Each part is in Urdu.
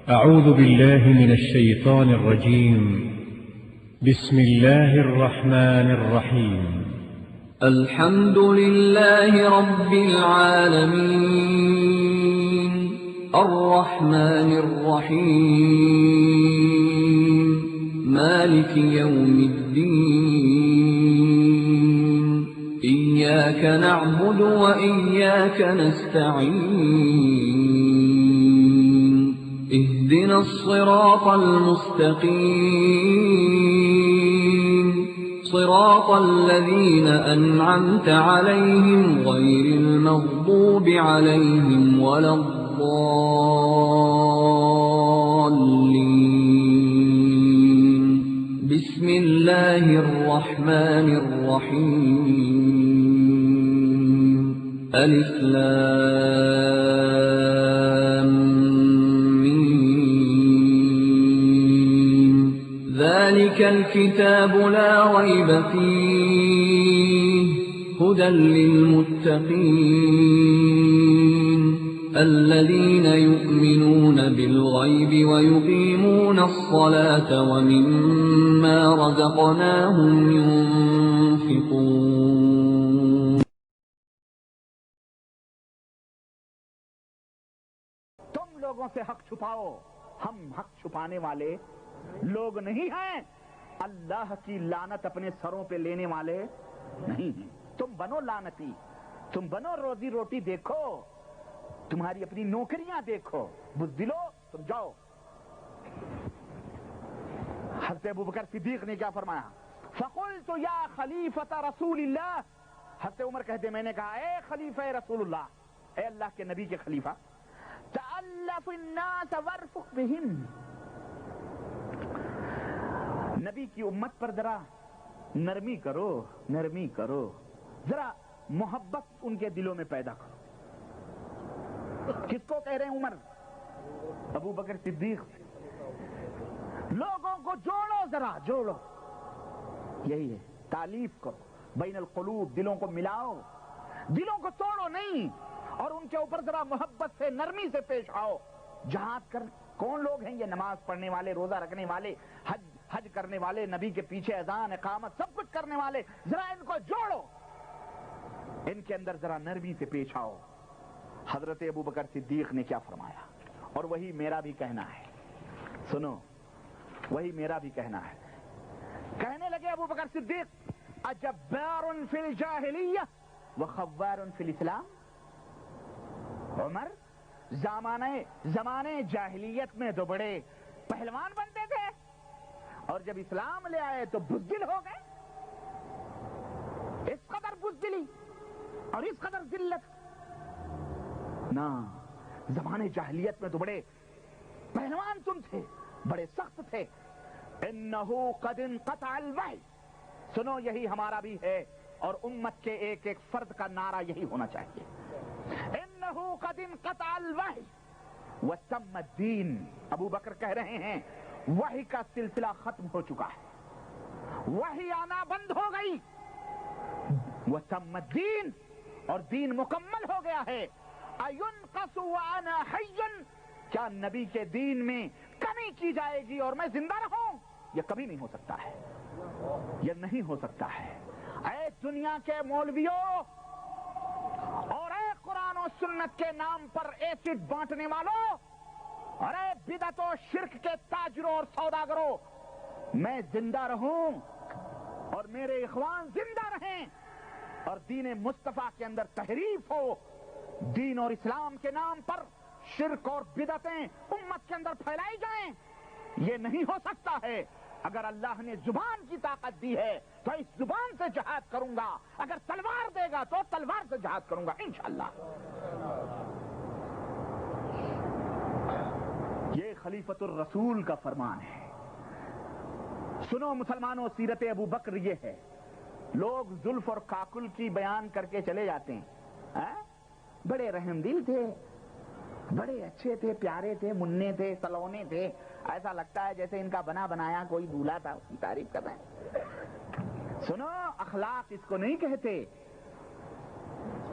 أعوذ بالله من الشيطان الرجيم. بسم الله الرحمن الرحيم. الحمد لله رب العالمين الرحمن الرحيم مالك يوم الدين إياك نعبد وإياك نستعين اهدنا الصراط المستقيم صراط الذين أنعمت عليهم غير المغضوب عليهم ولا الضالين بسم الله الرحمن الرحيم ألف لام ذلك الكتاب لا ريب فيه هدى للمتقين الذين يؤمنون بالغيب ويقيمون الصلاة ومما رزقناهم ينفقون. تم لوگوں سے حق چھپاؤ، ہم حق چھپانے والے لوگ نہیں ہیں، اللہ کی لعنت اپنے سروں پہ لینے والے نہیں ہیں۔ تم بنو لعنتی، تم بنو روزی روٹی دیکھو، تمہاری اپنی نوکریاں دیکھو، بزدلو تم جاؤ۔ حضرت ابوبکر صدیق نے کیا فرمایا؟ فقلت یا خلیفۃ رسول اللہ، حضرت عمر کہتے میں نے کہا اے خلیفہ رسول اللہ، اے اللہ کے نبی کے خلیفہ، تألف الناس وارفق بہم، نبی کی امت پر ذرا نرمی کرو، نرمی کرو، ذرا محبت ان کے دلوں میں پیدا کرو۔ کس کو کہہ رہے ہیں عمر؟ ابو بکر صدیق سے۔ لوگوں کو جوڑو، ذرا جوڑو، یہی ہے تالیف کرو، بین القلوب، دلوں کو ملاؤ، دلوں کو توڑو نہیں، اور ان کے اوپر ذرا محبت سے نرمی سے پیش آؤ۔ جہاد کر کون لوگ ہیں یہ؟ نماز پڑھنے والے، روزہ رکھنے والے، حج کرنے والے، نبی کے پیچھے اذان اقامت سب کچھ کرنے والے، ذرا ان کو جوڑو، ان کے اندر ذرا نرمی سے پیش آؤ۔ حضرت ابوبکر صدیق نے کیا فرمایا؟ اور وہی میرا بھی کہنا ہے، سنو، وہی میرا بھی کہنا ہے۔ کہنے لگے ابوبکر صدیق اجبار فی الجاہلیہ وخوار فی الاسلام، عمر زمانے جاہلیت میں تو بڑے پہلوان بنتے تھے، اور جب اسلام لے آئے تو بزدل ہو گئے۔ اس قدر بزدلی اور اس قدر ذلت نہ، زمانے جاہلیت میں تو بڑے پہلوان تم تھے، بڑے سخت تھے۔ انہو قد انقطع الوحی، سنو یہی ہمارا بھی ہے، اور امت کے ایک ایک فرد کا نعرہ یہی ہونا چاہیے۔ انہو قد انقطع الوحی وتم الدین، ابو بکر کہہ رہے ہیں وحی کا سلسلہ ختم ہو چکا ہے، وحی آنا بند ہو گئی، وتم الدین، اور دین مکمل ہو گیا ہے۔ اینقص وانا حی، کیا نبی کے دین میں کمی کی جائے گی اور میں زندہ رہوں؟ یہ کبھی نہیں ہو سکتا ہے، یہ نہیں ہو سکتا ہے۔ اے دنیا کے مولویوں اور اے قرآن و سنت کے نام پر ایسڈ بانٹنے والوں، ارے بدعت و شرک کے تاجروں اور سوداگروں، میں زندہ رہوں اور میرے اخوان زندہ رہیں، اور دین مصطفیٰ کے اندر تحریف ہو، دین اور اسلام کے نام پر شرک اور بدعتیں امت کے اندر پھیلائی جائیں، یہ نہیں ہو سکتا ہے۔ اگر اللہ نے زبان کی طاقت دی ہے تو اس زبان سے جہاد کروں گا، اگر تلوار دے گا تو تلوار سے جہاد کروں گا انشاءاللہ۔ یہ خلیفۃ الرسول کا فرمان ہے۔ سنو مسلمانوں، سیرت ابو بکر یہ ہے۔ لوگ زلف اور کاکل کی بیان کر کے چلے جاتے ہیں، بڑے رحم دل تھے، بڑے اچھے تھے، پیارے تھے، مننے تھے، سلونے تھے، ایسا لگتا ہے جیسے ان کا بنا بنایا کوئی دولہا تھا، اس کی تعریف کر رہے ہیں۔ سنو، اخلاق اس کو نہیں کہتے،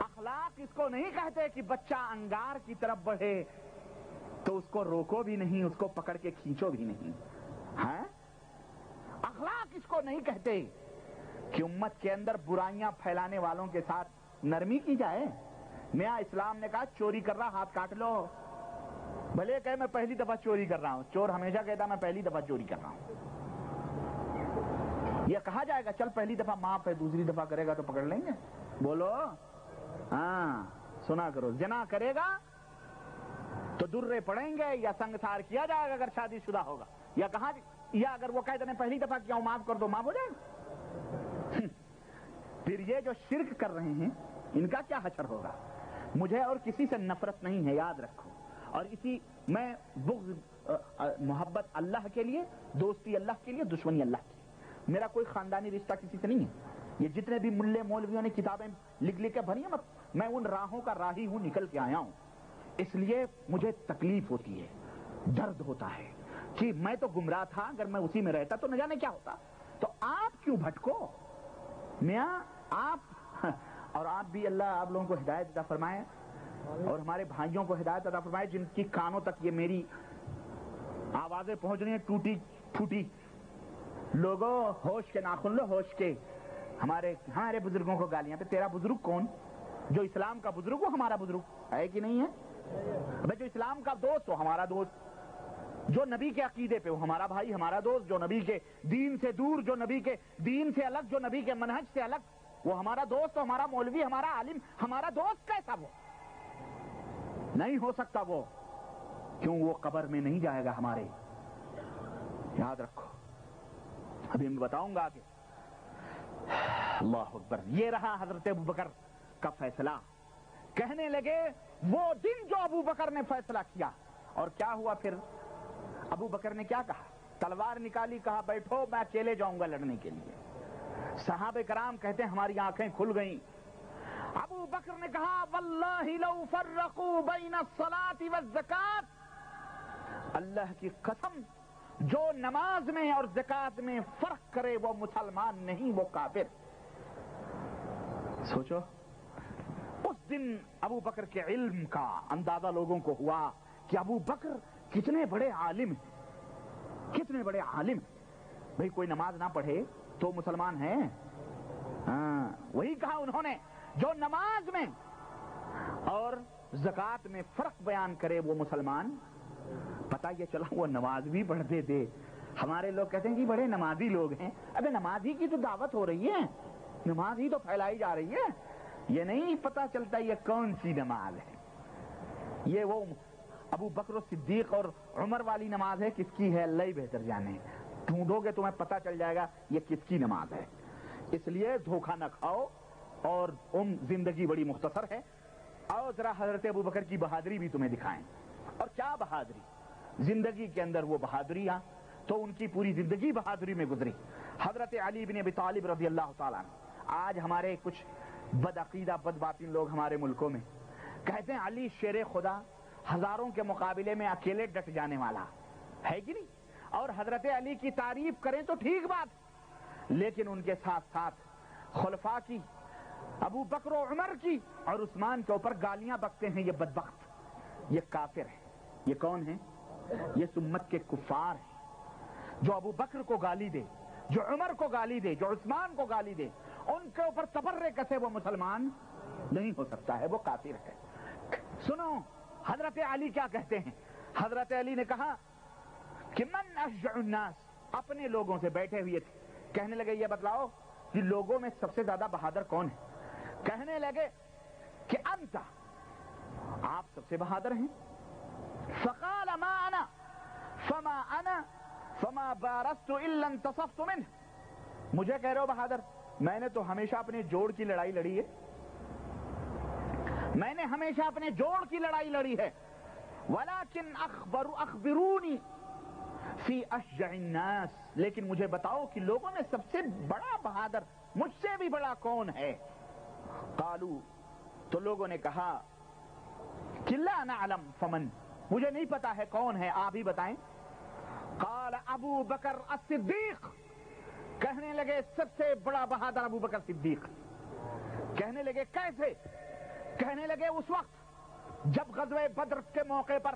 اخلاق اس کو نہیں کہتے کہ بچہ انگار کی طرف بڑھے، تو اس کو روکو بھی نہیں, اس کو پکڑ کے کھینچو بھی نہیں. ہاں اخلاق اس کو نہیں کہتے کہ امت کے اندر برائیاں پھیلانے والوں کے ساتھ نرمی کی جائے. میاں اسلام نے کہا چوری کر رہا ہاتھ کاٹ لو, بھلے کہے میں پہلی دفعہ چوری کر رہا ہوں. چور ہمیشہ کہتا میں پہلی دفعہ چوری کر رہا ہوں. یہ کہا جائے گا چل پہلی دفعہ معاف ہے, دوسری دفعہ کرے گا تو پکڑ لیں گے؟ بولو ہاں. سنا کرو, زنا کرے گا تو درے پڑیں گے یا سنگسار کیا جائے گا اگر شادی شدہ ہوگا, یا کہا, یا اگر وہ کہتے ہیں پہلی دفعہ کیا ہوں معاف کر دو, معاف ہو جائے گا. پھر یہ جو شرک کر رہے ہیں ان کا کیا حشر ہوگا؟ مجھے اور کسی سے نفرت نہیں ہے, یاد رکھو. اور اسی میں بغض محبت اللہ کے لیے, دوستی اللہ کے لیے, دشمنی اللہ کے لیے. میرا کوئی خاندانی رشتہ کسی سے نہیں ہے. یہ جتنے بھی ملے مولویوں نے کتابیں لکھ کے بھری ہیں, میں ان راہوں کا راہی ہوں, نکل کے آیا ہوں. اس لیے مجھے تکلیف ہوتی ہے, درد ہوتا ہے کہ میں تو گمراہ تھا, اگر میں اسی میں رہتا تو نہ جانے کیا ہوتا. تو آپ کیوں بھٹکو میاں, آپ اور آپ بھی اللہ آپ لوگوں کو ہدایت عطا فرمائے, اور ہمارے بھائیوں کو ہدایت عطا فرمائے جن کی کانوں تک یہ میری آوازیں پہنچ رہی ہیں ٹوٹی پھوٹی. لوگوں ہوش کے ناخن لو, ہوش کے. ہمارے بزرگوں کو گالیاں پہ, تیرا بزرگ کون؟ جو اسلام کا بزرگ وہ ہمارا بزرگ ہے کہ نہیں ہے؟ جو اسلام کا دوست وہ ہمارا دوست, جو نبی کے عقیدے پہ وہ ہمارا بھائی, ہمارا دوست. جو نبی کے دین سے دور, جو نبی کے دین سے الگ, جو نبی کے منہج سے الگ, وہ ہمارا دوست, ہمارا مولوی, ہمارا عالم, ہمارا دوست. کیسا وہ نہیں ہو سکتا وہ, کیوں وہ قبر میں نہیں جائے گا ہمارے. یاد رکھو, ابھی میں بتاؤں گا کہ اللہ اکبر. یہ رہا حضرت ابوبکر کا فیصلہ. کہنے لگے وہ دن جو ابو بکر نے فیصلہ کیا. اور کیا ہوا پھر؟ ابو بکر نے کیا کہا؟ تلوار نکالی, کہا بیٹھو میں اکیلے جاؤں گا لڑنے کے لیے. صحابہ کرام کہتے ہیں ہماری آنکھیں کھل گئیں. ابو بکر نے کہا واللہ لو فرقوا بین الصلاۃ والزکات, اللہ کی قسم جو نماز میں اور زکات میں فرق کرے وہ مسلمان نہیں, وہ کافر. سوچو اس دن ابو بکر کے علم کا اندازہ لوگوں کو ہوا کہ ابو بکر کتنے بڑے عالم ہیں, کتنے بڑے عالم. بھئی کوئی نماز نہ پڑھے تو مسلمان ہے؟ ہاں, وہی کہا انہوں نے, جو نماز میں اور زکات میں فرق بیان کرے وہ مسلمان. پتہ یہ چلا وہ نماز بھی پڑھتے تھے. ہمارے لوگ کہتے ہیں کہ بڑے نمازی لوگ ہیں. ابے نمازی کی تو دعوت ہو رہی ہے, نماز ہی تو پھیلائی جا رہی ہے. یہ نہیں پتہ چلتا یہ کون سی نماز ہے. یہ وہ ابو بکر و صدیق اور عمر والی نماز ہے, کس کی ہے اللہ ہی بہتر جانے. ڈھونڈو گے تمہیں پتہ چل جائے گا یہ کس کی نماز ہے. اس لیے دھوکہ نہ کھاؤ, اور زندگی بڑی مختصر ہے. آؤ ذرا حضرت ابو بکر کی بہادری بھی تمہیں دکھائیں. اور کیا بہادری, زندگی کے اندر وہ بہادریاں تو ان کی پوری زندگی بہادری میں گزری. حضرت علی بن ابی طالب رضی اللہ تعالیٰ عنہ. آج ہمارے کچھ بد عقیدہ بد باطن لوگ ہمارے ملکوں میں کہتے ہیں علی شیر خدا, ہزاروں کے مقابلے میں اکیلے ڈٹ جانے والا ہے کہ نہیں. اور حضرت علی کی تعریف کریں تو ٹھیک بات, لیکن ان کے ساتھ ساتھ خلفاء کی, ابو بکر و عمر کی اور عثمان کے اوپر گالیاں بکتے ہیں. یہ بدبخت, یہ کافر ہے. یہ کون ہیں؟ یہ سمت کے کفار ہیں. جو ابو بکر کو گالی دے, جو عمر کو گالی دے, جو عثمان کو گالی دے, ان کے اوپر تبرے کسے وہ مسلمان نہیں ہو سکتا ہے, وہ کافر ہے. سنو حضرت علی کیا کہتے ہیں. حضرت علی نے کہا کہ من اشجع الناس, اپنے لوگوں سے بیٹھے ہوئے تھے, کہنے لگے یہ بتلاؤ کہ لوگوں میں سب سے زیادہ بہادر کون ہے؟ کہنے لگے کہ انت, آپ سب سے بہادر ہیں. فقال ما انا فما انا فما بارست الا انتصفت منه. مجھے کہہ رہے ہو بہادر, میں نے تو ہمیشہ اپنے جوڑ کی لڑائی لڑی ہے, میں نے ہمیشہ اپنے جوڑ کی لڑائی لڑی ہے. ولكن اخبرونی فی اشجع الناس, لیکن مجھے بتاؤ کہ لوگوں میں سب سے بڑا بہادر مجھ سے بھی بڑا کون ہے؟ قالوا, تو لوگوں نے کہا کہ لا نعلم فمن, مجھے نہیں پتا ہے کون ہے, آپ ہی بتائیں. قال ابو بکر الصدیق, کہنے لگے سب سے بڑا بہادر ابو بکر صدیق. کہنے لگے کیسے؟ کہنے لگے اس وقت جب غزوہ بدر کے موقع پر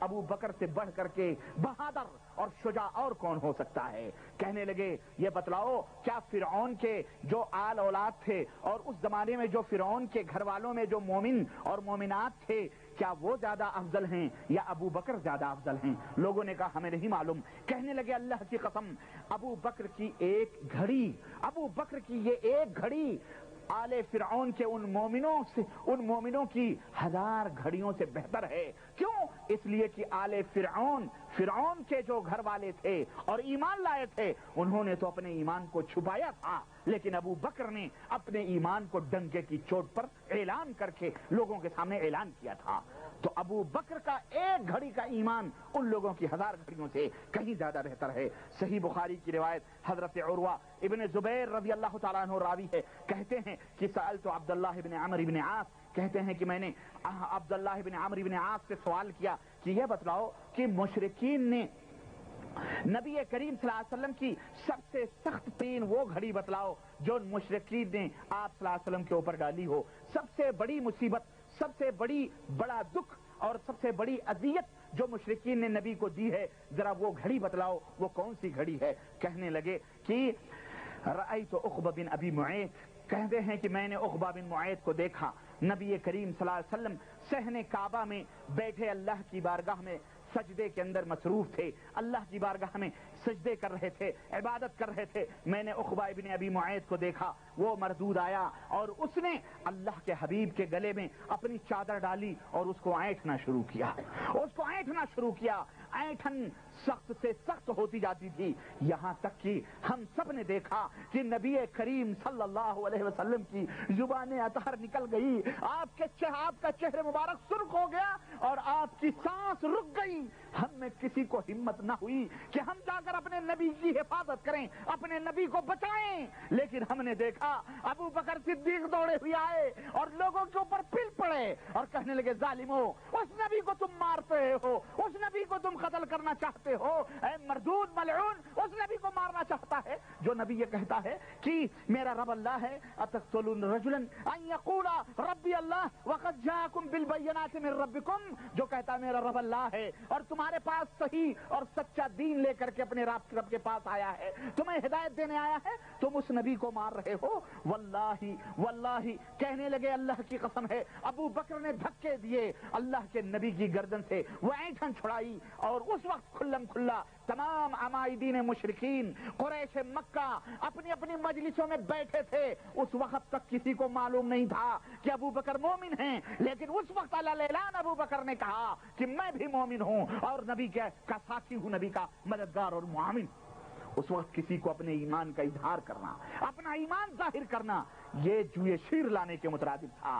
ابو بکر سے بڑھ کر کے بہادر اور شجاع اور کون ہو سکتا ہے؟ کہنے لگے یہ بتلاؤ کیا فرعون کے جو آل اولاد تھے اور اس زمانے میں جو فرعون کے گھر والوں میں جو مومن اور مومنات تھے کیا وہ زیادہ افضل ہیں یا ابو بکر زیادہ افضل ہیں؟ لوگوں نے کہا ہمیں نہیں معلوم۔ کہنے لگے اللہ کی قسم ابو بکر کی ایک گھڑی، ابو بکر کی یہ ایک گھڑی آل فرعون کے ان مومنوں کی 1000 گھڑیوں سے بہتر ہے۔ کیوں؟ اس لیے کہ آل فرعون کے جو گھر والے تھے اور ایمان لائے تھے انہوں نے تو اپنے ایمان کو چھپایا تھا، لیکن ابو بکر نے اپنے ایمان کو ڈنکے کی چوٹ پر اعلان کر کے لوگوں کے سامنے اعلان کیا تھا۔ تو ابو بکر کا ایک گھڑی کا ایمان ان لوگوں کی 1000 گھڑیوں سے کہیں زیادہ بہتر ہے۔ صحیح بخاری کی روایت حضرت عروہ ابن زبیر رضی اللہ تعالیٰ عنہ راوی ہے، کہتے ہیں کہ سألت عبداللہ ابن عمرو ابن عاص، کہتے ہیں کہ میں نے عبداللہ ابن عمرو ابن عاص سے سوال کیا کہ یہ بتلاؤ کہ مشرکین نے نبی کریم صلی اللہ علیہ وسلم کی سب سے سخت ترین وہ گھڑی بتلاؤ جو مشرکین نے آپ صلی اللہ علیہ وسلم کے اوپر ڈالی ہو، سب سے بڑی مصیبت، سب سے بڑا دکھ اور سب سے بڑی اذیت جو مشرکین نے نبی کو دی ہے، ذرا وہ گھڑی بتلاؤ وہ کون سی گھڑی ہے؟ کہنے لگے کہ رأیت عقبہ بن ابی معیط، کہتے ہیں کہ میں نے عقبہ بن معیط کو دیکھا نبی کریم صلی اللہ علیہ وسلم صحن کعبہ میں بیٹھے اللہ کی بارگاہ میں سجدے کے اندر مصروف تھے، اللہ کی بارگاہ میں سجدے کر رہے تھے، عبادت کر رہے تھے۔ میں نے عقبہ ابن ابی معیط کو دیکھا، وہ مردود آیا اور اس نے اللہ کے حبیب کے گلے میں اپنی چادر ڈالی اور اس کو اینٹنا شروع کیا، اینٹن سخت سے سخت ہوتی جاتی تھی، یہاں تک کہ ہم سب نے دیکھا کہ نبی کریم صلی اللہ علیہ وسلم کی زبان اطہر نکل گئی، آپ کا چہرے مبارک سرخ ہو گیا اور آپ کی سانس رک گئی۔ ہم میں کسی کو ہمت نہ ہوئی کہ ہم جا کر اپنے نبی کی حفاظت کریں، اپنے نبی کو بچائیں، لیکن ہم نے دیکھا ابو بکر صدیق دوڑے ہوئے آئے اور لوگوں کے اوپر پل پڑے اور کہنے لگے ظالمو، اس نبی کو تم مارتے ہو، اس نبی کو تم قتل کرنا چاہتے ہو، اے مردود ملعون، اس نبی کو مارنا چاہتا ہے جو نبی یہ کہتا ہے کہ میرا رب اللہ ہے، اتقتلون رجلا ان یقول ربی اللہ وقد جاءکم بالبینات من ربکم، جو کہتا ہے میرا رب اللہ ہے اور تمہارے پاس صحیح اور سچا دین لے کر کے اپنے رب کے پاس آیا ہے، تمہیں ہدایت دینے آیا ہے، تم اس نبی کو مار رہے ہو۔ واللہ کہنے لگے اللہ کی قسم ہے، ابو بکر نے دھکے دیے اللہ کے نبی کی گردن سے، وہ اینٹھن چھڑائی اور اس وقت کھلم کھلا تمام عمائدین مشرکین قریش مکہ اپنی اپنی مجلسوں میں بیٹھے تھے۔ اس وقت تک کسی کو معلوم نہیں تھا کہ ابو بکر مومن ہیں، لیکن اس وقت اعلان ابو بکر نے کہا کہ میں بھی مومن ہوں اور نبی کا ساتھی ہوں، نبی کا مددگار اور معاون۔ اس وقت کسی کو اپنے ایمان کا اظہار کرنا، اپنا ایمان ظاہر کرنا، یہ جوئے شیر لانے کے مترادف تھا،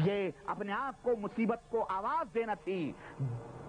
یہ اپنے آپ کو مصیبت کو آواز دینا تھی،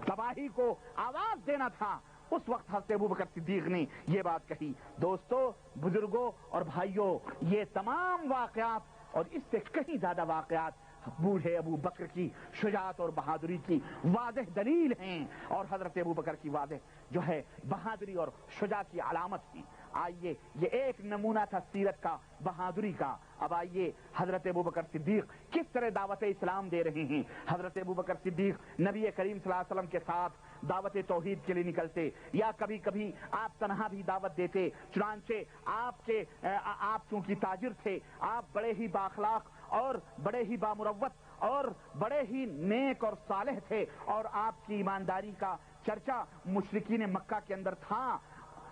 تباہی کو آواز دینا تھا۔ اس وقت حضرت ابوبکر صدیق نے یہ بات کہی۔ دوستو، بزرگوں اور بھائیوں، یہ تمام واقعات اور اس سے کہیں زیادہ واقعات بوڑھے ابو بکر کی شجاعت اور بہادری کی واضح دلیل ہیں اور حضرت ابو بکر کی واضح جو ہے بہادری اور شجاعت کی علامت تھی۔ آئیے، یہ ایک نمونہ تھا سیرت کا، بہادری کا۔ اب آئیے حضرت ابو بکر صدیق کس طرح دعوت اسلام دے رہے ہیں۔ حضرت ابو بکر صدیق نبی کریم صلی اللہ علیہ وسلم کے ساتھ دعوت توحید کے لیے نکلتے، یا کبھی کبھی آپ تنہا بھی دعوت دیتے۔ چنانچہ آپ چونکہ تاجر تھے، آپ بڑے ہی بااخلاق اور بڑے ہی بامروت اور بڑے ہی نیک اور صالح تھے، اور آپ کی ایمانداری کا چرچا مشرکین مکہ کے اندر تھا۔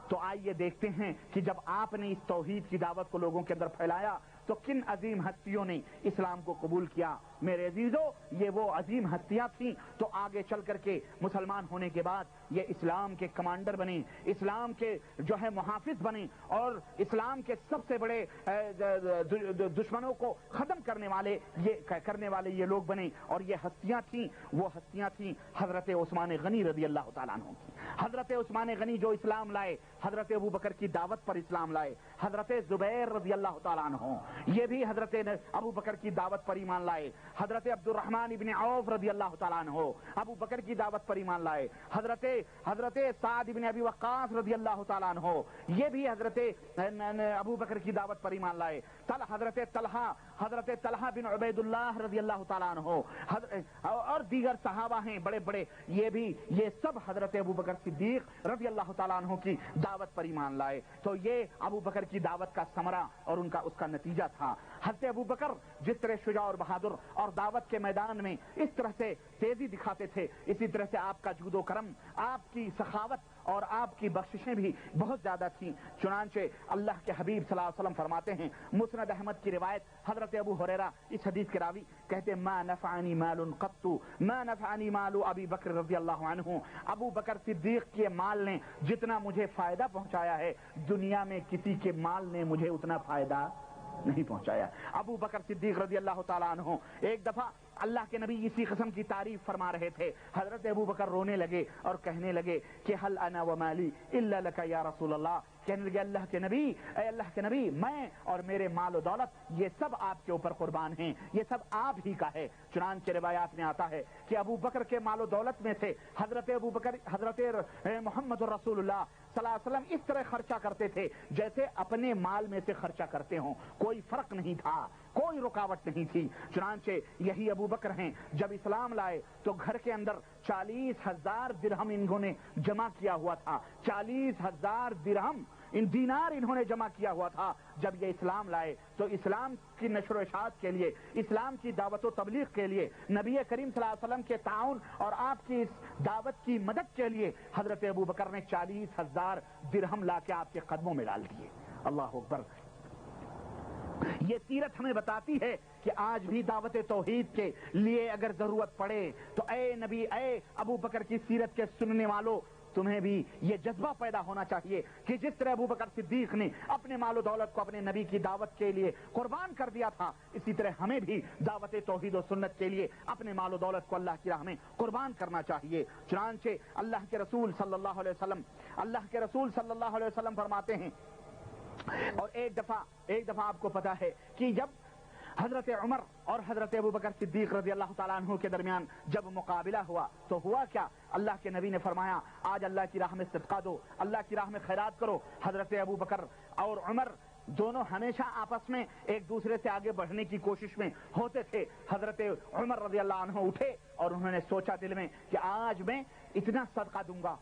تو آئیے دیکھتے ہیں کہ جب آپ نے اس توحید کی دعوت کو لوگوں کے اندر پھیلایا تو کن عظیم ہستیوں نے اسلام کو قبول کیا۔ میرے عزیزو، یہ وہ عظیم ہستیاں تھیں تو آگے چل کر کے مسلمان ہونے کے بعد یہ اسلام کے کمانڈر بنے، اسلام کے جو ہے محافظ بنے اور اسلام کے سب سے بڑے دشمنوں کو ختم کرنے والے یہ لوگ بنے، اور یہ ہستیاں تھیں، وہ ہستیاں تھیں حضرت عثمان غنی رضی اللہ تعالیٰ عنہ کی۔ حضرت عثمان غنی جو اسلام لائے، حضرت ابو بکر کی دعوت پر اسلام لائے، حضرت زبیر رضی اللہ تعالیٰ عنہ یہ بھی حضرت ابو بکر کی دعوت پر ایمان لائے، حضرت عبد الرحمن ابن عوف رضی اللہ تعالیٰ عنہ ابو بکر کی دعوت پر ایمان لائے، حضرت سعد ابن ابی وقاص رضی اللہ تعالیٰ عنہ یہ بھی حضرت ابو بکر کی دعوت پر ایمان لائے، حضرت طلحہ بن عبید اللہ رضی اللہ تعالیٰ عنہ اور دیگر صحابہ ہیں بڑے بڑے، یہ سب حضرت ابو بکر صدیق رضی اللہ تعالیٰ عنہ کی دعوت پر ایمان لائے۔ تو یہ ابو بکر کی دعوت کا ثمرہ اور اس کا نتیجہ تھا۔ حضرت ابو بکر جس طرح شجاع اور بہادر اور دعوت کے میدان میں اس طرح سے تیزی دکھاتے تھے، اسی طرح سے آپ کا جود و کرم، آپ کی سخاوت اور آپ کی بخششیں بھی بہت زیادہ تھیں۔ چنانچہ اللہ کے حبیب صلی اللہ علیہ وسلم فرماتے ہیں، مسند احمد کی روایت، حضرت ابو ہریرہ اس حدیث کے راوی کہتے ہیں، ما نفعنی مال قط ما نفعنی مال ابی بکر رضی اللہ عنہ، ابو بکر صدیق کے مال نے جتنا مجھے فائدہ پہنچایا ہے، دنیا میں کسی کے مال نے مجھے اتنا فائدہ نہیں پہنچایا۔ ابو بکر صدیق رضی اللہ تعالیٰ عنہ ایک دفعہ اللہ کے نبی اسی قسم کی تعریف فرما رہے تھے، حضرت ابو بکر رونے لگے اور کہنے لگے کہ حل انا ومالی الا لک یا رسول اللہ، کہنے لگے اللہ کے نبی، اے اللہ کے نبی، میں اور میرے مال و دولت یہ سب آپ کے اوپر قربان ہیں، یہ سب آپ ہی کا ہے۔ چنانچہ روایات میں آتا ہے کہ ابو بکر کے مال و دولت میں سے حضرت ابو بکر، حضرت محمد رسول اللہ صلی اللہ علیہ وسلم اس طرح خرچہ کرتے تھے جیسے اپنے مال میں سے خرچہ کرتے ہوں، کوئی فرق نہیں تھا، کوئی رکاوٹ نہیں تھی۔ چنانچہ یہی ابو بکر ہیں، جب اسلام لائے تو گھر کے اندر 40,000 درہم انہوں نے جمع کیا ہوا تھا، 40,000 درہم دینار انہوں نے جمع کیا ہوا تھا۔ جب یہ اسلام لائے تو اسلام کی نشر و اشاعت کے لیے، اسلام کی دعوت و تبلیغ کے لیے، نبی کریم صلی اللہ علیہ وسلم کے تعاون اور آپ کی اس دعوت کی مدد کے لیے حضرت ابو بکر نے 40,000 درہم لا کے آپ کے قدموں میں ڈال دیے۔ اللہ اکبر۔ یہ سیرت ہمیں بتاتی ہے کہ آج بھی دعوت توحید کے لیے اگر ضرورت پڑے تو اے نبی، اے ابو بکر کی سیرت کے سننے والوں، تمہیں بھی یہ جذبہ پیدا ہونا چاہیے کہ جس طرح ابو بکر صدیق نے اپنے مال و دولت کو اپنے نبی کی دعوت کے لیے قربان کر دیا تھا، اسی طرح ہمیں بھی دعوت توحید و سنت کے لیے اپنے مال و دولت کو اللہ کی راہ میں قربان کرنا چاہیے۔ چنانچہ اللہ کے رسول صلی اللہ علیہ وسلم فرماتے ہیں، اور ایک دفعہ آپ کو پتا ہے کہ جب حضرت عمر اور حضرت ابو بکر صدیق رضی اللہ تعالیٰ عنہ کے درمیان جب مقابلہ ہوا تو ہوا کیا، اللہ کے نبی نے فرمایا آج اللہ کی راہ میں صدقہ دو، اللہ کی راہ میں خیرات کرو۔ حضرت ابو بکر اور عمر دونوں ہمیشہ آپس میں ایک دوسرے سے آگے بڑھنے کی کوشش میں ہوتے تھے۔ حضرت عمر رضی اللہ عنہ اٹھے اور انہوں نے سوچا دل میں کہ آج میں اتنا صدقہ دوں گا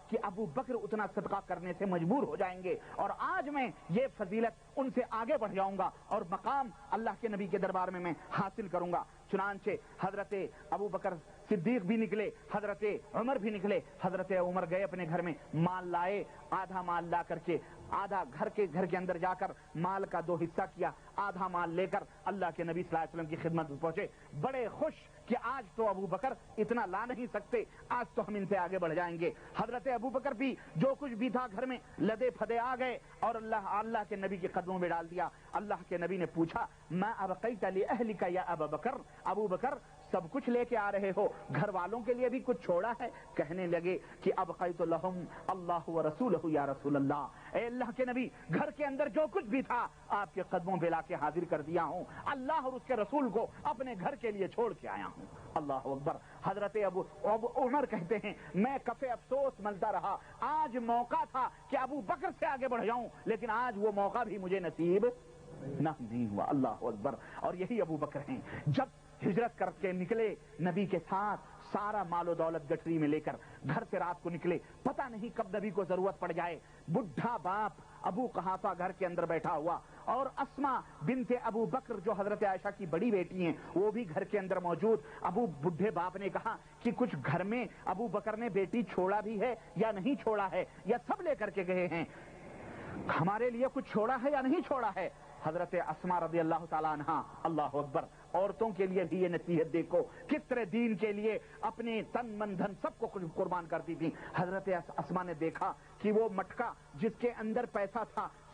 کہ ابو بکر اتنا صدقہ کرنے سے مجبور ہو جائیں گے، اور آج میں یہ فضیلت ان سے آگے بڑھ جاؤں گا اور مقام اللہ کے نبی کے دربار میں حاصل کروں گا۔ چنانچہ حضرت ابو بکر صدیق بھی نکلے، حضرت عمر بھی نکلے۔ حضرت عمر گئے اپنے گھر میں، مال لائے، آدھا مال لا کر کے آدھا گھر کے اندر جا کر مال کا 2 حصہ کیا، آدھا مال لے کر اللہ کے نبی صلی اللہ علیہ وسلم کی خدمت میں پہنچے، بڑے خوش کہ آج تو ابو بکر اتنا لا نہیں سکتے، آج تو ہم ان سے آگے بڑھ جائیں گے۔ حضرت ابو بکر بھی جو کچھ بھی تھا گھر میں لدے پھدے آ گئے اور اللہ کے نبی کے قدموں میں ڈال دیا۔ اللہ کے نبی نے پوچھا، ما ابقیت لاہلک یا ابا بکر، ابو بکر سب کچھ لے کے آ رہے ہو، گھر والوں کے لیے بھی کچھ چھوڑا ہے؟ کہنے لگے کہ ابقیت لہم اللہ ورسولہ یا رسول اللہ، اے اللہ کے نبی، گھر کے اندر جو کچھ بھی تھا آپ کے قدموں پہ لا کے حاضر کر دیا ہوں، اللہ اور اس کے رسول کو اپنے گھر کے لیے چھوڑ کے آیا ہوں۔ اللہ اکبر۔ حضرت ابو عمر کہتے ہیں میں کفے افسوس ملتا رہا، آج موقع تھا کہ ابو بکر سے آگے بڑھ جاؤں، لیکن آج وہ موقع بھی مجھے نصیب نہیں ہوا۔ اللہ اکبر۔ اور یہی ابو بکر ہیں، جب ہجرت کر کے نکلے نبی کے ساتھ سارا مال و دولت گٹری میں لے کر گھر سے رات کو نکلے، پتہ نہیں کب نبی کو ضرورت پڑ جائے۔ بڈھا باپ ابو قحافہ گھر کے اندر بیٹھا ہوا، اور اسما بنت ابو بکر جو حضرت عائشہ کی بڑی بیٹی ہیں وہ بھی گھر کے اندر موجود۔ بڈھے باپ نے کہا کہ کچھ گھر میں ابو بکر نے بیٹی چھوڑا بھی ہے یا نہیں چھوڑا ہے، یا سب لے کر کے گئے ہیں، ہمارے لیے کچھ چھوڑا ہے یا نہیں چھوڑا ہے؟ حضرت اسما رضی اللہ تعالیٰ عنہا، اللہ اکبر، عورتوں کے لیے بھی یہ نصیحت دیکھو کس طرح دین کے لیے اپنے تن من دھن سب کو قربان کرتی تھی۔ حضرت اسما نے دیکھا کہ وہ مٹکا جس کے اندر پیسہ تھا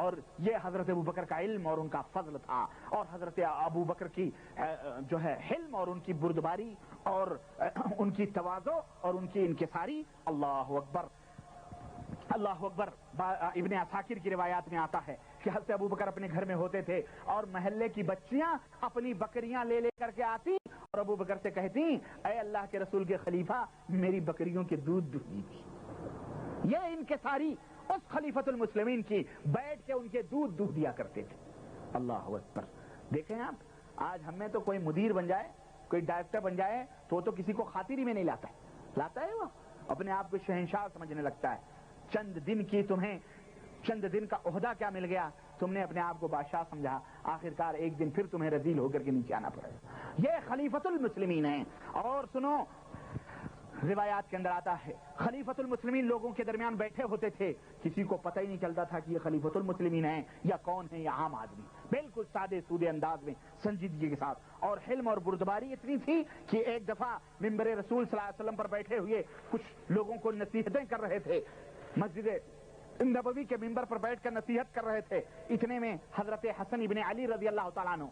اور یہ حضرت ابو بکر کا علم اور ان کا فضل تھا، اور حضرت ابو بکر کی جو ہے حلم اور ان کی بردباری اور ان کی تواضع اور ان کی انکساری. اللہ اکبر اللہ اکبر. ابن عساکر کی روایات میں آتا ہے کہ حضرت ابو بکر اپنے گھر میں ہوتے تھے اور محلے کی بچیاں اپنی بکریاں لے کر کے آتی اور ابو بکر سے کہتی اے اللہ کے رسول کے خلیفہ میری بکریوں کے دودھ دیجیے. یہ انکساری اس خلیفۃ المسلمین کی بیٹھ کے ان کے دودھ دیا کرتے تھے. اللہ اکبر. دیکھیں آپ آج ہم میں تو کوئی مدیر بن جائے کوئی ڈائریکٹر بن جائے تو کسی کو خاطری میں نہیں لاتا ہے وہ اپنے آپ کو شہنشاہ سمجھنے لگتا ہے. چند دن کا عہدہ کیا مل گیا, تم نے اپنے آپ کو بادشاہ سمجھا, آخرکار ایک دن پھر تمہیں رذیل ہو کر کے نیچے آنا پڑے گا. یہ خلیفۃ المسلمین ہیں. اور سنو روایات کے اندر آتا ہے خلیفۃ المسلمین لوگوں کے درمیان بیٹھے ہوتے تھے, کسی کو پتہ ہی نہیں چلتا تھا کہ یہ خلیفۃ المسلمین ہیں یا کون ہیں یا عام آدمی. بالکل سادے سودے انداز میں سنجیدگی کے ساتھ, اور حلم اور بردباری اتنی تھی کہ ایک دفعہ ممبر رسول صلی اللہ علیہ وسلم پر بیٹھے ہوئے کچھ لوگوں کو نصیحتیں کر رہے تھے, مسجد نبوی کے ممبر پر بیٹھ کر نصیحت کر رہے تھے. اتنے میں حضرت حسن ابن علی رضی اللہ تعالیٰ عنہ,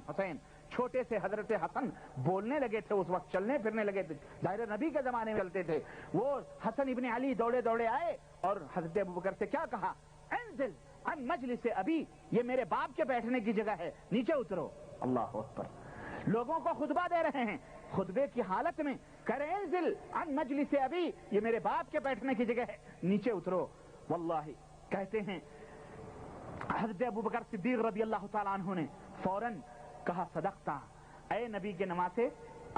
حسین چھوٹے سے حضرت حسن بولنے لگے تھے, اس وقت چلنے پھرنے لگے تھے, ظاہر نبی کے زمانے میں چلتے تھے. وہ حسن ابن علی دوڑے دوڑے آئے اور حضرت ابوبکر سے کیا کہا, انزل عن مجلس ابی, یہ میرے باپ کے بیٹھنے کی جگہ ہے, نیچے اترو. اللہ اکبر. لوگوں کو خطبہ دے رہے ہیں, خطبے کی حالت میں کہہ رہے ہیں انزل عن مجلس ابی, یہ میرے باپ کے بیٹھنے کی جگہ ہے, نیچے اترو. واللہ کہتے ہیں حضرت ابوبکر صدیق رضی اللہ تعالیٰ عنہ نے فوراً کہا صدقتا, اے نبی کے نواسے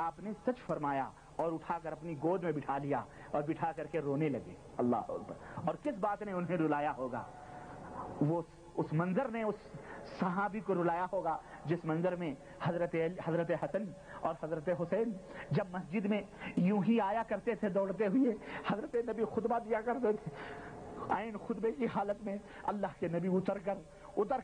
آپ نے سچ فرمایا, اور اٹھا کر اپنی گود میں بٹھا لیا اور بٹھا کر کے رونے لگے. اللہ اکبر. اور کس بات نے انہیں رلایا ہوگا, وہ اس منظر نے اس صحابی کو رلایا ہوگا جس منظر میں حضرت حسن اور حضرت حسین جب مسجد میں یوں ہی آیا کرتے تھے دوڑتے ہوئے, حضرت نبی خطبہ دیا کرتے تھے, عین خطبے کی حالت میں اللہ کے نبی اتر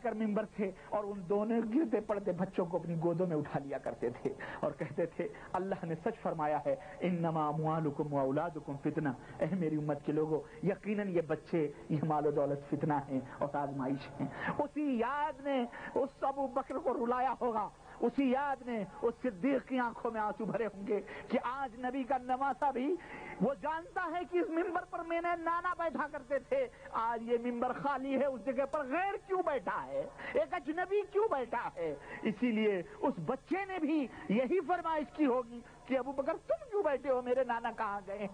کر ممبر تھے اور ان دونوں گرتے پڑتے بچوں کو اپنی گودوں میں اٹھا لیا کرتے تھے اور کہتے تھے اللہ نے سچ فرمایا ہے انما اموالکم واولادکم فتنہ, اے میری امت کے لوگوں یقیناً یہ بچے یہ مال و دولت فتنہ ہیں اور آزمائش ہیں. اسی یاد نے اس ابو بکر کو رلایا ہوگا, اسی یاد نے اس صدیق کی آنکھوں میں آنسو بھرے ہوں گے کہ آج نبی کا نواسا بھی وہ جانتا ہے کہ اس ممبر پر میں نے نانا بیٹھا کرتے تھے, آج یہ ممبر خالی ہے, اس جگہ پر غیر کیوں بیٹھا ہے, ایک اجنبی کیوں بیٹھا ہے. اسی لیے اس بچے نے بھی یہی فرمائش کی ہوگی کہ ابو بکر تم کیوں بیٹھے ہو, میرے نانا کہاں گئے.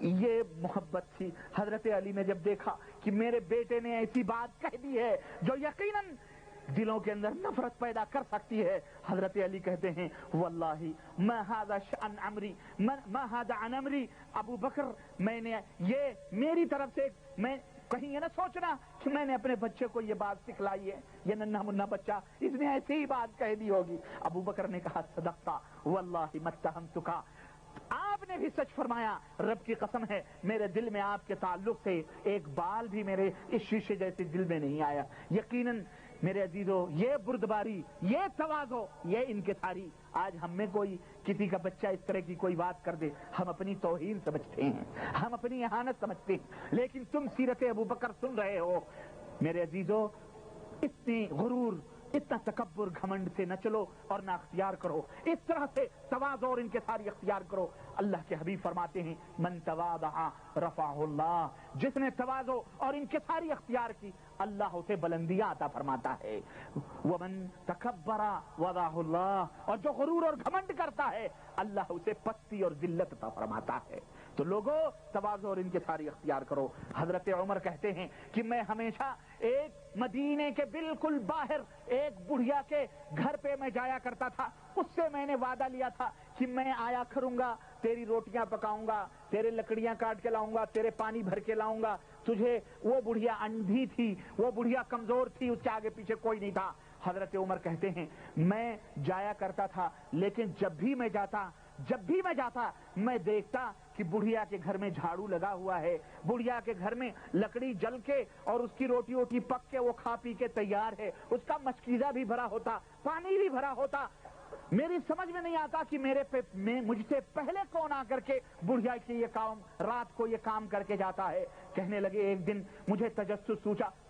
یہ محبت تھی. حضرت علی نے جب دیکھا کہ میرے بیٹے نے ایسی بات کہہ دی ہے جو یقیناً دلوں کے اندر نفرت پیدا کر سکتی ہے, حضرت علی کہتے ہیں واللہ ما ھذا شأن عمری ما ھذا عن عمری, ابو بکر میں نے یہ میری طرف سے, میں کہیں یہ نہ سوچنا کہ میں نے اپنے بچے کو یہ بات سکھلائی ہے, یہ ننھا منا بچہ اس نے ایسی ہی بات کہہ دی ہوگی. ابو بکر نے کہا صدقتا واللہ ما اتہمتک, آپ نے بھی سچ فرمایا, رب کی قسم ہے میرے دل میں آپ کے تعلق سے ایک بال بھی میرے اس شیشے جیسے دل میں نہیں آیا. یقیناً میرے عزیزو یہ بردباری, یہ تواضع, یہ انکساری, آج ہم میں کوئی کسی کا بچہ اس طرح کی کوئی بات کر دے ہم اپنی توہین سمجھتے ہیں, ہم اپنی اہانت سمجھتے ہیں. لیکن تم سیرت ابو بکر سن رہے ہو میرے عزیزو, اتنی غرور اتنا تکبر گھمنڈ سے نہ چلو اور نہ اختیار کرو, اس طرح سے تواضع اور انکساری اختیار کرو. اللہ کے حبیب فرماتے ہیں من تواضع رفعہ اللہ, جس نے تواضع اور انکساری اختیار کی اللہ اسے بلندیاں عطا فرماتا ہے. ومن تکبر وضعہ اللہ, اور جو غرور اور گھمنڈ کرتا ہے اللہ اسے پستی اور ذلت عطا فرماتا ہے. تو لوگوں تواضع اور انکساری اختیار کرو. حضرت عمر کہتے ہیں کہ میں ہمیشہ ایک مدینے کے بالکل باہر ایک بڑھیا کے گھر پہ میں جایا کرتا تھا, اس سے میں نے وعدہ لیا تھا کہ میں آیا کروں گا, تیری روٹیاں پکاؤں گا, تیرے لکڑیاں کاٹ کے لاؤں گا, تیرے پانی بھر کے لاؤں گا تجھے. وہ بڑھیا اندھی تھی, وہ بڑھیا کمزور تھی, اس کے آگے پیچھے کوئی نہیں تھا. حضرت عمر کہتے ہیں میں جایا کرتا تھا, لیکن جب بھی میں جاتا میں دیکھتا کہ بڑھیا کے گھر میں جھاڑو لگا ہوا ہے, بڑھیا کے گھر میں لکڑی جل کے اور اس کی روٹی ووٹی پک کے وہ کھا پی کے تیار ہے, اس کا مشکیزہ بھی بھرا ہوتا, پانی بھی بھرا ہوتا. میری سمجھ میں نہیں آتا کہ مجھ سے پہلے کون آ کر کے بڑھیا کی یہ کام رات کو یہ کام کر کے جاتا ہے. کہنے لگے ایک دن مجھے تجسس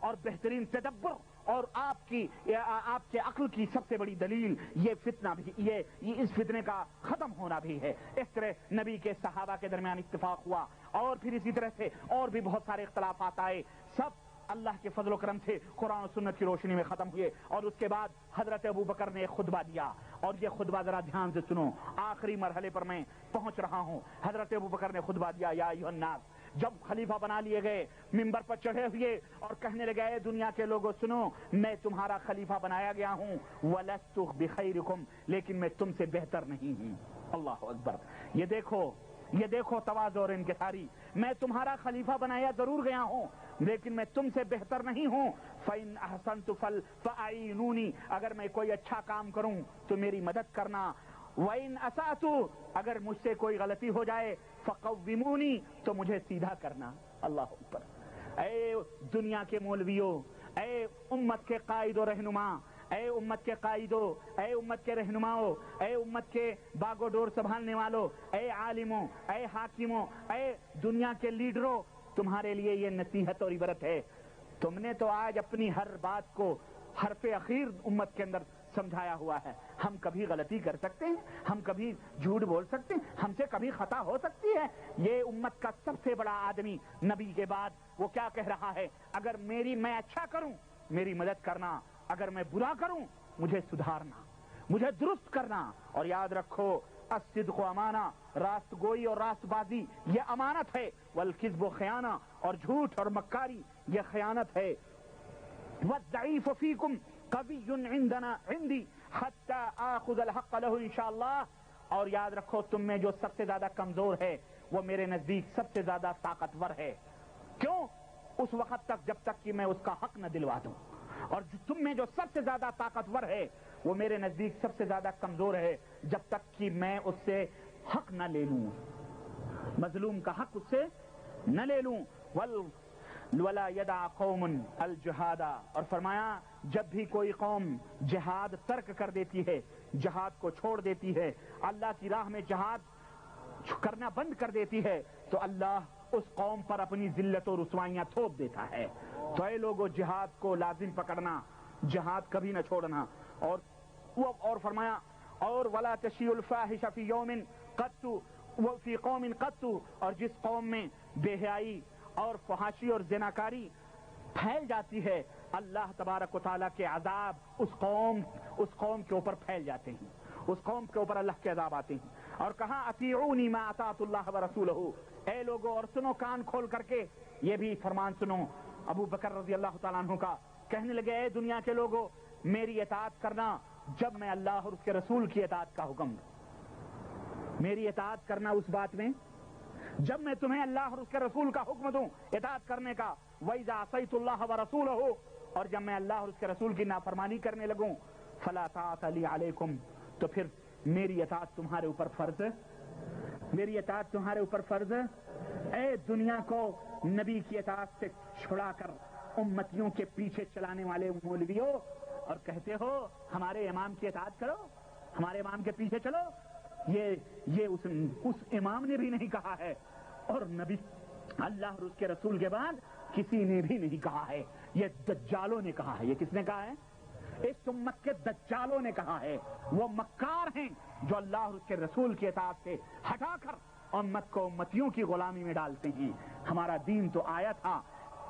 اور بہترین تدبر اور آپ کے عقل کی سب سے بڑی دلیل یہ فتنہ بھی، یہ اس فتنے کا ختم ہونا بھی ہے۔ اس طرح نبی کے صحابہ کے درمیان اتفاق ہوا، اور پھر اسی طرح سے اور بھی بہت سارے اختلافات آئے، سب اللہ کے فضل و کرم سے قرآن و سنت کی روشنی میں ختم ہوئے۔ اور اس کے بعد حضرت ابو بکر نے ایک خطبہ دیا، اور یہ خطبہ ذرا دھیان سے سنو، آخری مرحلے پر میں پہنچ رہا ہوں۔ حضرت ابو بکر نے خطبہ دیا، یا ایھا الناس، جب خلیفہ بنا لیے گئے، منبر پر چڑھے ہوئے اور کہنے لگے اے دنیا کے لوگوں سنو، میں تمہارا خلیفہ بنایا گیا ہوں، وَلَسْتُ بِخَيْرِكُمْ، لیکن میں تم سے بہتر نہیں ہوں۔ اللہ اکبر، یہ دیکھو تواضع اور انکساری، میں تمہارا خلیفہ بنایا ضرور گیا ہوں لیکن میں تم سے بہتر نہیں ہوں۔ فَإِنْ أَحْسَنْتُ فَأَعِينُونِي، اگر میں کوئی اچھا کام کروں تو میری مدد کرنا، وَإِنْ أَسَأْتُ، اگر مجھ سے کوئی غلطی ہو جائے، فَقَوِّمُونِي، تو مجھے سیدھا کرنا۔ اللہ اکبر، اے دنیا کے مولویوں، اے امت کے قائد و رہنما، اے امت کے قائدوں، اے امت کے رہنماؤں، اے امت کے باغ و ڈور سنبھالنے والوں، اے عالموں، اے حاکموں، اے دنیا کے لیڈروں، تمہارے لیے یہ نصیحت اور عبرت ہے۔ تم نے تو آج اپنی ہر بات کو حرف اخیر امت کے اندر سمجھایا ہوا ہے۔ ہم کبھی غلطی کر سکتے ہیں، ہم کبھی جھوٹ بول سکتے ہیں، ہم سے کبھی خطا ہو سکتی ہے۔ یہ امت کا سب سے بڑا آدمی نبی کے بعد وہ کیا کہہ رہا ہے؟ اگر میں اچھا کروں میری مدد کرنا، اگر میں برا کروں مجھے سدھارنا، مجھے درست کرنا۔ اور یاد رکھو، الصدق امانہ، راست گوئی اور راست بازی یہ امانت ہے، والکذب خیانہ، اور جھوٹ اور مکاری یہ خیانت ہے۔ والضعیف فیکم قوی عندی حتی آخذ الحق له انشاءاللہ، اور یاد رکھو تم میں جو سب سے زیادہ کمزور ہے وہ میرے نزدیک سب سے زیادہ طاقتور ہے۔ کیوں؟ اس وقت تک جب تک کہ میں اس کا حق نہ دلوا دوں، اور تم میں جو سب سے زیادہ طاقتور ہے وہ میرے نزدیک سب سے زیادہ کمزور ہے جب تک کہ میں اس سے حق نہ لے لوں، مظلوم کا حق اس سے نہ لے لوں۔ وَلَا يَدَعَ قَوْمٌ الْجِهَادَ، اور فرمایا جب بھی کوئی قوم جہاد ترک کر دیتی ہے، جہاد کو چھوڑ دیتی ہے، اللہ کی راہ میں جہاد کرنا بند کر دیتی ہے، تو اللہ اس قوم پر اپنی ذلت و رسوائیاں تھوپ دیتا ہے۔ تو اے لوگوں، جہاد کو لازم پکڑنا، جہاد کبھی نہ چھوڑنا۔ اور فرمایا اور وَلَا تَشِيعُ الْفَاحِشَ فِي يَوْمٍ قَطُّ وَفِي قَوْمٍ قَطُّ، اور جس قوم میں بے حیائی اور فحاشی اور زناکاری پھیل جاتی ہے، اللہ تبارک و تعالیٰ کے عذاب اس قوم کے اوپر پھیل جاتے ہیں، اس قوم کے اوپر اللہ کے عذاب آتے ہیں۔ اور کہا اطیعونی ما اطاعت اللہ ورسولہ، اے لوگوں اور سنو کان کھول کر کے، یہ بھی فرمان سنو ابو بکر رضی اللہ تعالیٰ عنہ کا، کہنے لگے اے دنیا کے لوگوں میری اطاعت کرنا جب میں اللہ اور اس کے رسول کی اطاعت کا حکم دوں، میری اطاعت کرنا اس بات میں جب میں تمہیں اللہ اور اس کے رسول کا حکم دوں اطاعت کرنے کا، وَإِذَا عَصَيْتُ اللَّهَ وَرَسُولَهُ، اور جب میں اللہ اور اس کے رسول کی نافرمانی کرنے لگوں، فَلَا طَاعَةَ لِي عَلَيْكُمْ، تو پھر میری اطاعت تمہارے اوپر فرض ہے، میری اطاعت تمہارے اوپر فرض ہے۔ اے دنیا کو نبی کی اطاعت سے چھڑا کر امتیوں کے پیچھے چلانے والے مولویوں، اور کہتے ہو ہمارے امام کی اطاعت کرو، ہمارے امام کے پیچھے چلو، یہ اس امام نے بھی نہیں کہا ہے، اور نبی اللہ اور اس کے رسول کے بعد کسی نے بھی نہیں کہا ہے، یہ دجالوں نے کہا ہے۔ یہ کس نے کہا ہے؟ اس امت کے دجالوں نے کہا ہے۔ وہ مکار ہیں جو اللہ اور اس کے رسول کی اطاعت سے ہٹا کر امت کو امتیوں کی غلامی میں ڈالتے ہیں۔ ہمارا دین تو آیا تھا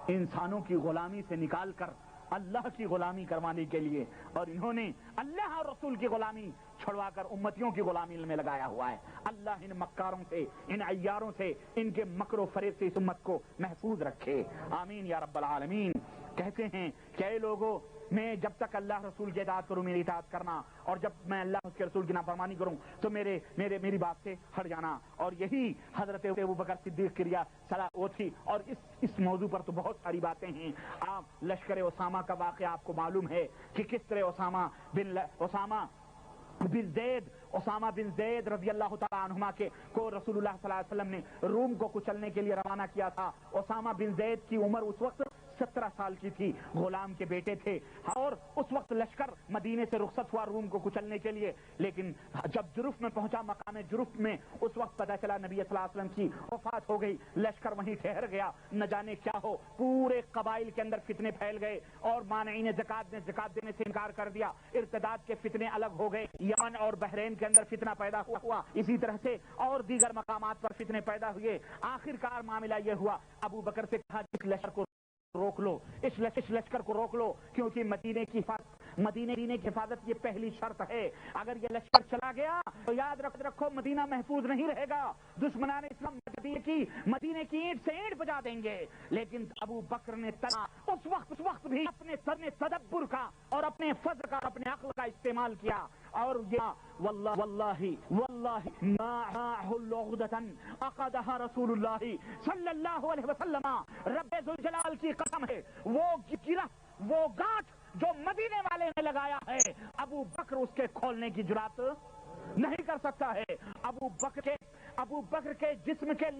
انسانوں کی غلامی سے نکال کر اللہ کی غلامی کروانے کے لیے، اور انہوں نے اللہ اور رسول کی غلامی چھڑوا کر امتیوں کی غلامی میں لگایا ہوا ہے۔ اللہ ان مکاروں سے، ان عیاروں سے، ان کے مکر و فریب سے اس امت کو محفوظ رکھے، آمین یا رب العالمین۔ کہتے ہیں کہ اے لوگوں، میں جب تک اللہ رسول کی اطاعت کروں میری اطاعت کرنا، اور جب میں اللہ اس کے رسول کی نافرمانی کروں تو میری بات سے ہٹ جانا۔ اور یہی حضرت ابوبکر صدیق کی وہ تھی۔ اور اس موضوع پر تو بہت ساری باتیں ہیں۔ آپ لشکر اسامہ کا واقعہ آپ کو معلوم ہے کہ کس طرح اسامہ بن زید رضی اللہ تعالیٰ عنہما کو رسول اللہ صلی اللہ علیہ وسلم نے روم کو کچلنے کے لیے روانہ کیا تھا۔ اسامہ بن زید کی عمر اس وقت 17 سال کی تھی، غلام کے بیٹے تھے، اور اس وقت لشکر مدینے سے رخصت ہوا روم کو کچلنے کے لیے، لیکن جب جرف میں پہنچا، مقام جرف میں، اس وقت پتہ چلا نبی صلی اللہ علیہ وسلم کی وفات ہو گئی، لشکر وہیں ٹھہر گیا، نہ جانے کیا ہو، پورے قبائل کے اندر فتنے پھیل گئے، اور مانعین زکات نے زکات دینے سے انکار کر دیا، ارتداد کے فتنے الگ ہو گئے، یمن اور بحرین کے اندر فتنہ پیدا ہوا، اسی طرح سے اور دیگر مقامات پر فتنے پیدا ہوئے، آخر کار معاملہ یہ ہوا، ابو بکر سے کہا اس لشکر کو روک لو، اس لشکر کو روک لو، کیونکہ مدینے کی حفاظت یہ پہلی شرط ہے، اگر یہ لشکر چلا گیا تو یاد رکھو مدینہ محفوظ نہیں رہے گا، دشمنان اسلام مدینے کی اینٹ سے اینٹ بجا دیں گے۔ لیکن ابو بکر نے اس وقت بھی اپنے تدبر کا اور اپنے فضل کا، اپنے عقل کا استعمال کیا، اور واللہ عقدها رسول اللہ صلی اللہ علیہ وسلم، رب ذوالجلال کی قسم ہے، وہ گاٹھ جو مدینے والے نے لگایا ہے، ابو بکر اس کے کھولنے کی جرات نہیں کر سکتا ہے۔ ابو بکر کے جسم کے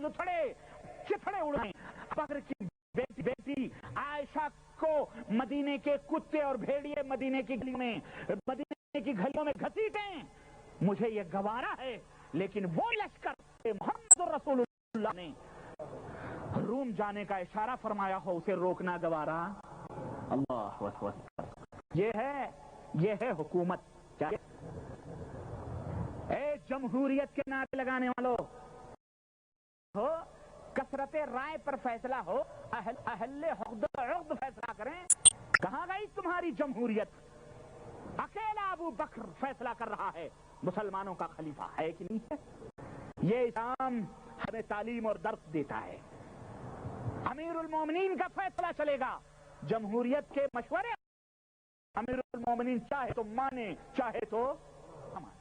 چتھڑے اڑائیں، بکر کی بیٹی عائشہ کو مدینے کے کتے اور بھیڑیے مدینے کی گھلیوں میں گھسیٹیں، مجھے یہ گوارا ہے، لیکن وہ لشکر محمد رسول اللہ نے روم جانے کا اشارہ فرمایا ہو، اسے روکنا گوارا؟ اللہ اکبر، یہ ہے حکومت۔ کیا اے جمہوریت کے نعرے لگانے والوں ہو، کثرت رائے پر فیصلہ ہو، اہل عقد فیصلہ کریں، کہاں گئی تمہاری جمہوریت؟ اکیلا ابو بکر فیصلہ کر رہا ہے، مسلمانوں کا خلیفہ ہے کہ نہیں ہے؟ یہ اسلام ہمیں تعلیم اور درس دیتا ہے، امیر المومنین کا فیصلہ چلے گا، جمہوریت کے مشورے امیر المومنین چاہے تو مانے چاہے تو مانے،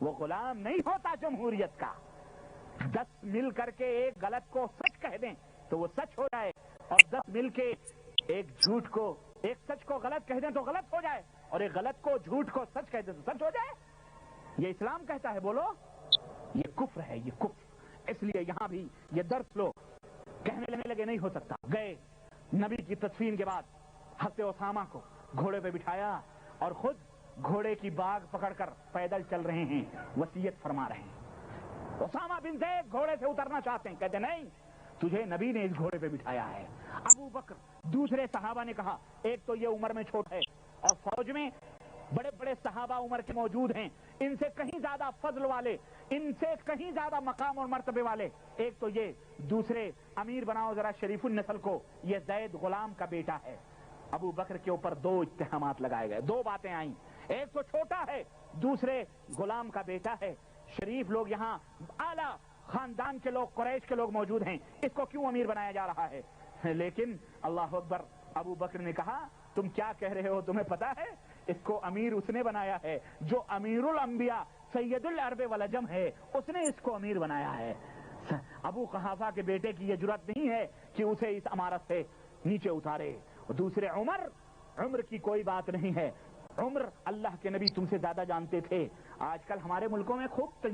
وہ غلام نہیں ہوتا جمہوریت کا۔ 10 مل کر کے ایک غلط کو سچ کہہ دیں تو وہ سچ ہو جائے، اور 10 مل کے ایک سچ کو غلط کہہ دیں تو غلط ہو جائے، اور ایک غلط کو جھوٹ کو سچ کہہ دیں تو سچ ہو جائے۔ یہ اسلام کہتا ہے، بولو یہ کفر ہے، یہ کفر۔ اس لیے یہاں بھی یہ درس لو، کہنے لگے نہیں ہو سکتا۔ گئے نبی کی تدفین کے بعد حضرت اسامہ کو گھوڑے پہ بٹھایا، اور خود گھوڑے کی باگ پکڑ کر پیدل چل رہے ہیں، وصیت فرما رہے ہیں۔ اسامہ بن زید گھوڑے سے اترنا چاہتے ہیں، کہتے نہیں، تجھے نبی نے اس گھوڑے پہ بٹھایا ہے۔ ابو بکر، دوسرے صحابہ نے کہا، ایک تو یہ عمر میں چھوٹا ہے، اور فوج میں بڑے بڑے صحابہ عمر کے موجود ہیں، ان سے کہیں زیادہ فضل والے، ان سے کہیں زیادہ مقام اور مرتبے والے، ایک تو یہ، دوسرے امیر بناؤ ذرا شریف النسل کو، یہ زید غلام کا بیٹا ہے۔ ابو بکر کے اوپر 2 اتہامات لگائے گئے، 2 باتیں آئیں، ایک تو چھوٹا ہے، دوسرے غلام کا بیٹا ہے، شریف لوگ یہاں اعلیٰ خاندان کے لوگ، قریش کے لوگ موجود ہیں، اس کو کیوں امیر بنایا جا رہا ہے؟ لیکن اللہ اکبر، ابو بکر نے کہا تم کیا کہہ رہے ہو، تمہیں پتا ہے اس کو امیر اس نے بنایا ہے جو امیر الانبیاء سید العرب والعجم ہے، اس نے اس کو امیر بنایا ہے۔ ابو قحافہ کے بیٹے کی یہ جرات نہیں ہے کہ اسے اس امارت سے نیچے اتارے۔ دوسرے عمر کی کوئی بات نہیں ہے، عمر اللہ کے نبی تم سے زیادہ جانتے تھے۔ آج کل ہمارے ملکوں میں خوب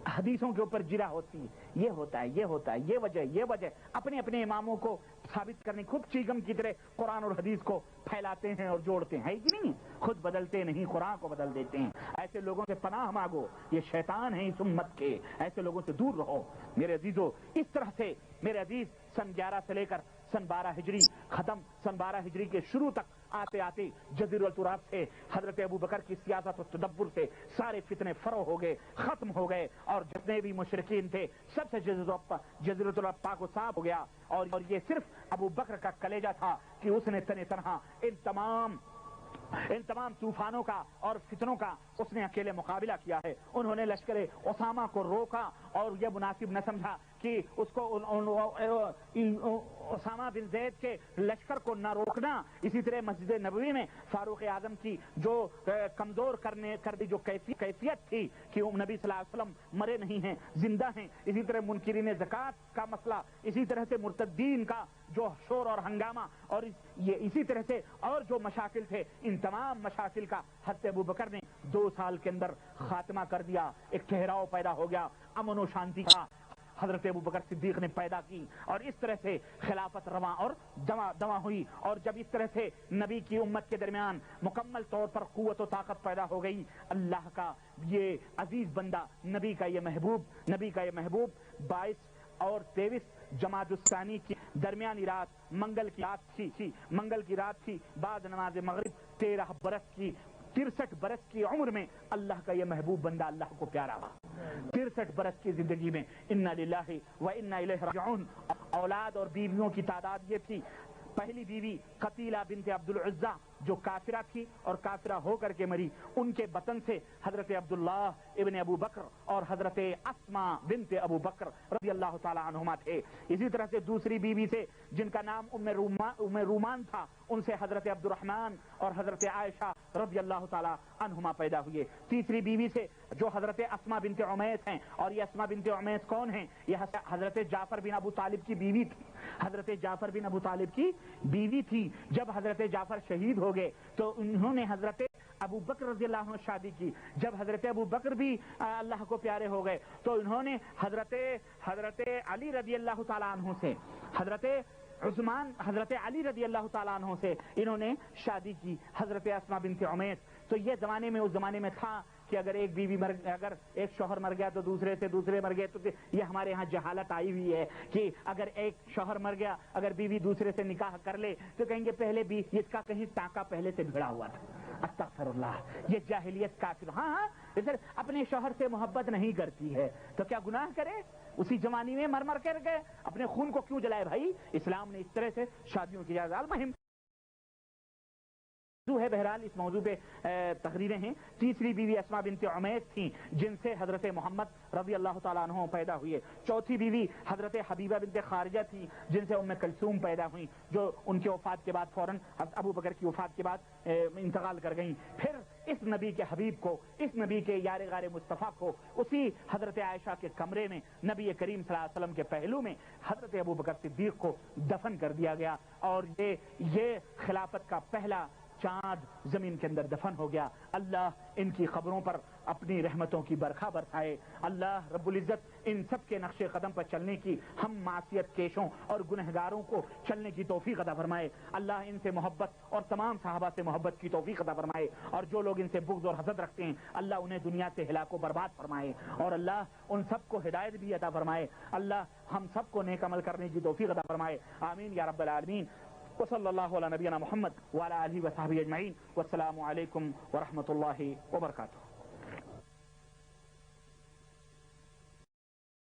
حدیثوں کے اوپر جرا ہوتی ہے، یہ ہوتا ہے، یہ ہوتا ہے، یہ وجہ، اپنے اپنے اماموں کو ثابت کرنے خوب چیگم کی طرح قرآن اور حدیث کو پھیلاتے ہیں اور جوڑتے ہیں، کہ نہیں؟ خود بدلتے نہیں، قرآن کو بدل دیتے ہیں۔ ایسے لوگوں سے پناہ مانگو، یہ شیطان ہیں اس امت کے، ایسے لوگوں سے دور رہو میرے عزیزو۔ اس طرح سے میرے عزیز سن 11 سے لے کر سن 12 ہجری ختم، سن 12 ہجری کے شروع تک آتے آتے جزیرۃ العرب سے حضرت ابو بکر کی سیاست و تدبر سے سارے فتنے فرو ہو گئے، ختم ہو گئے، اور جتنے بھی مشرکین تھے سب سے جزیرۃ العرب پاک و صاف ہو گیا، اور یہ صرف ابو بکر کا کلیجہ تھا کہ اس نے تنہ تنہا ان تمام طوفانوں کا اور فتنوں کا اس نے اکیلے مقابلہ کیا ہے۔ انہوں نے لشکر اسامہ کو روکا، اور یہ مناسب نہ سمجھا کہ اس کو اسامہ بن زید کے لشکر کو نہ روکنا۔ اسی طرح مسجد نبوی میں فاروق اعظم کی جو کمزور کر دی جو کیفیت تھی کہ نبی صلی اللہ علیہ وسلم مرے نہیں ہیں، زندہ ہیں، اسی طرح منکرین زکات کا مسئلہ، اسی طرح سے مرتدین کا جو شور اور ہنگامہ، اور اسی طرح سے اور جو مشاکل تھے، ان تمام مشاکل کا حضرت ابو بکر نے 2 سال کے اندر خاتمہ کر دیا، ایک ٹھہراؤ پیدا ہو گیا، امن و شانتی کا۔ حضرت ابو بکر صدیق نے پیدا کی اور اس طرح سے خلافت رواں اور دواں ہوئی. اور جب اس طرح سے نبی کی امت کے درمیان مکمل طور پر قوت و طاقت پیدا ہو گئی, اللہ کا یہ عزیز بندہ, نبی کا یہ محبوب 22 اور 23 جمادی الثانی کی درمیانی رات منگل کی رات تھی بعد نماز مغرب 13 برس کی 63 برس کی عمر میں اللہ کا یہ محبوب بندہ اللہ کو پیارا ہوا. 63 برس کی زندگی میں انا للہ و انا الیہ راجعون. اولاد اور بیویوں کی تعداد یہ تھی. پہلی بیوی قتیلہ بنت عبد العزہ جو کافرہ تھی اور کافرہ ہو کر کے مری, ان کے بطن سے حضرت عبداللہ ابن ابو بکر اور حضرت اسماء بنت ابو بکر رضی اللہ تعالی عنہما تھے. اسی طرح سے دوسری بیوی سے جن کا نام ام رومان تھا, ان سے حضرت عبد الرحمن اور حضرت عائشہ رضی اللہ تعالی عنہما پیدا ہوئے. تیسری بیوی سے جو حضرت اسماء بنت عمیس ہیں, اور یہ اسماء بنت عمیس کون ہیں؟ یہ حضرت جعفر بن ابو طالب کی بیوی تھی. حضرت جعفر بن ابو طالب کی بیوی تھی. جب حضرت جعفر شہید ہو گئے تو انہوں نے حضرت ابو بکر رضی اللہ عنہ شادی کی. جب حضرت ابو بکر بھی اللہ کو پیارے ہو گئے تو انہوں نے حضرت علی رضی اللہ تعالیٰ عنہ سے, حضرت علی رضی اللہ تعالیٰ عنہ سے انہوں نے شادی کی, حضرت اسماء بنت عمیس. تو یہ اس زمانے میں تھا کہ اگر ایک شوہر مر گیا تو دوسرے مر گئے. تو یہ ہمارے ہاں جہالت آئی ہوئی ہے کہ اگر ایک شوہر مر گیا, اگر بیوی دوسرے سے نکاح کر لے تو کہیں گے پہلے بھی اس کا کہیں ٹانکا پہلے سے بھیڑا ہوا تھا. استغفر اللہ, یہ جاہلیت کافر. ہاں اپنے شوہر سے محبت نہیں کرتی ہے تو کیا گناہ کرے؟ اسی جوانی میں مر کر گئے, اپنے خون کو کیوں جلائے بھائی؟ اسلام نے اس طرح سے شادیوں کی اجازت مہم ہے. بہرحال اس موضوع پہ تقریریں ہیں. تیسری بیوی اسماء بنت عمیس تھیں جن سے حضرت محمد رضی اللہ تعالیٰ عنہ پیدا ہوئے. چوتھی بیوی حضرت حبیبہ بنت خارجہ تھی جن سے ام کلثوم پیدا ہوئیں, جو ان کی وفات کے بعد فوراً ابو بکر کی وفات کے بعد انتقال کر گئیں. پھر اس نبی کے حبیب کو, اس نبی کے یار غار مصطفیٰ کو اسی حضرت عائشہ کے کمرے میں نبی کریم صلی اللہ علیہ وسلم کے پہلو میں حضرت ابو بکر صدیق کو دفن کر دیا گیا. اور یہ خلافت کا پہلا چاند زمین کے اندر دفن ہو گیا. اللہ ان کی خبروں پر اپنی رحمتوں کی برکھا برسائے. اللہ رب العزت ان سب کے نقش قدم پر چلنے کی, ہم معصیت کیشوں اور گنہگاروں کو چلنے کی توفیق عطا فرمائے. اللہ ان سے محبت اور تمام صحابہ سے محبت کی توفیق عطا فرمائے. اور جو لوگ ان سے بغض اور حسد رکھتے ہیں اللہ انہیں دنیا سے ہلاک و برباد فرمائے. اور اللہ ان سب کو ہدایت بھی عطا فرمائے. اللہ ہم سب کو نیک عمل کرنے کی توفیق عطا فرمائے. آمین یا رب العالمین. وصلی اللہ علی نبینا محمد وعلی آلہ وصحبہ اجمعین. والسلام علیکم ورحمۃ اللہ وبرکاتہ.